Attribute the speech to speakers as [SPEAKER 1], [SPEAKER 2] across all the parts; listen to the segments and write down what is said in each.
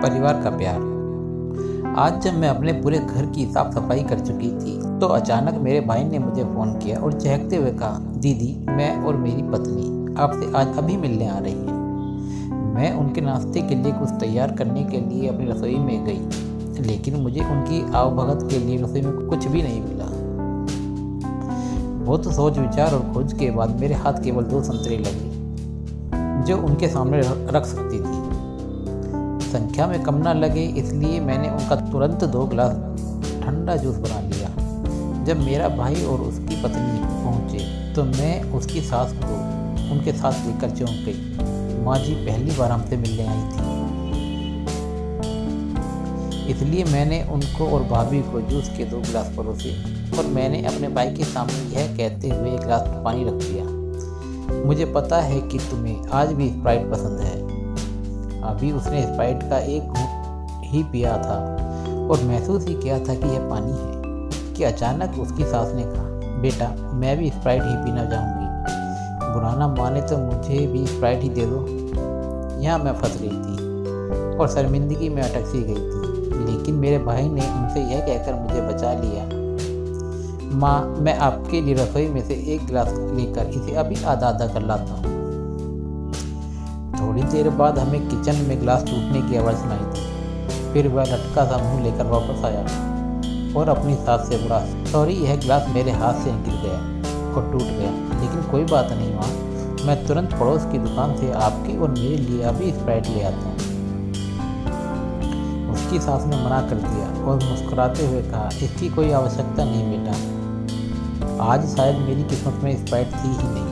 [SPEAKER 1] परिवार का प्यार। आज जब मैं अपने पूरे घर की साफ सफाई कर चुकी थी तो अचानक मेरे भाई ने मुझे फ़ोन किया और चहकते हुए कहा, दीदी मैं और मेरी पत्नी आपसे आज अभी मिलने आ रही हैं। मैं उनके नाश्ते के लिए कुछ तैयार करने के लिए अपनी रसोई में गई, लेकिन मुझे उनकी आवभगत के लिए रसोई में कुछ भी नहीं मिला। बहुत सोच विचार और खोज के बाद मेरे हाथ केवल 2 संतरे लगे जो उनके सामने रख सकती थी। संख्या में कम ना लगे इसलिए मैंने उनका तुरंत 2 गिलास ठंडा जूस बना लिया। जब मेरा भाई और उसकी पत्नी पहुंचे तो मैं उसकी सास को उनके साथ लेकर चौंक गई। माँ जी पहली बार हमसे मिलने आई थी, इसलिए मैंने उनको और भाभी को जूस के 2 गिलास परोसे और मैंने अपने भाई के सामने यह कहते हुए 1 गिलास पानी रख दिया, मुझे पता है कि तुम्हें आज भी स्प्राइट पसंद है। अभी उसने स्प्राइट का 1 घूंट ही पिया था और महसूस ही किया था कि यह पानी है कि अचानक उसकी सास ने कहा, बेटा मैं भी स्प्राइट ही पीना चाहूँगी, बुरा ना माने तो मुझे भी स्प्राइट ही दे दो। यहाँ मैं फंस गई थी और शर्मिंदगी में अटक सी गई थी, लेकिन मेरे भाई ने उनसे यह कहकर मुझे बचा लिया, माँ मैं आपके लिए रसोई में से 1 गिलास लेकर इसे अभी आधा आधा कर लाता हूँ। थोड़ी देर बाद हमें किचन में गिलास टूटने की आवाज़ सुनाई थी। फिर वह लटका सा मुंह लेकर वापस आया और अपनी सास से बोला, सॉरी यह गिलास मेरे हाथ से गिर गया और टूट गया, लेकिन कोई बात नहीं माँ, मैं तुरंत पड़ोस की दुकान से आपके और मेरे लिए अभी स्प्राइट ले आता हूँ। उसकी सास ने मना कर दिया और मुस्कुराते हुए कहा, इसकी कोई आवश्यकता नहीं बेटा, आज शायद मेरी किस्मत में स्प्राइट थी ही नहीं।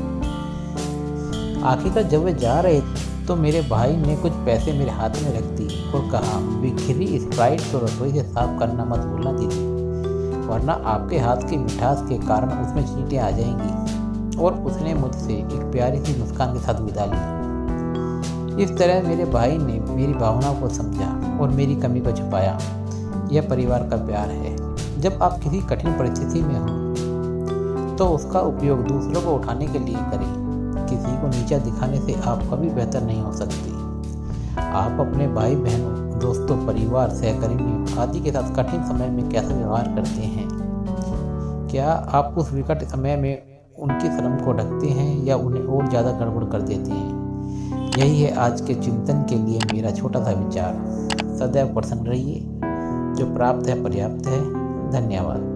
[SPEAKER 1] आखिरकार जब वे जा रहे तो मेरे भाई ने कुछ पैसे मेरे हाथ में रख दिए और कहा, बिखरी स्प्राइट को रसोई से साफ करना मत भूलना दीदी, वरना आपके हाथ की मिठास के कारण उसमें चींटियाँ आ जाएंगी। और उसने मुझसे एक प्यारी सी मुस्कान के साथ विदा ली। इस तरह मेरे भाई ने मेरी भावनाओं को समझा और मेरी कमी को छुपाया। यह परिवार का प्यार है। जब आप किसी कठिन परिस्थिति में हो तो उसका उपयोग दूसरों को उठाने के लिए करें। किसी को नीचा दिखाने से आप कभी बेहतर नहीं हो सकते। आप अपने भाई बहनों, दोस्तों, परिवार, सहकर्मियों आदि के साथ कठिन समय में कैसे व्यवहार करते हैं? क्या आप उस विकट समय में उनकी शर्म को ढकते हैं या उन्हें और ज़्यादा गड़बड़ कर देते हैं? यही है आज के चिंतन के लिए मेरा छोटा सा विचार। सदैव प्रसन्न रहिए, जो प्राप्त है पर्याप्त है। धन्यवाद।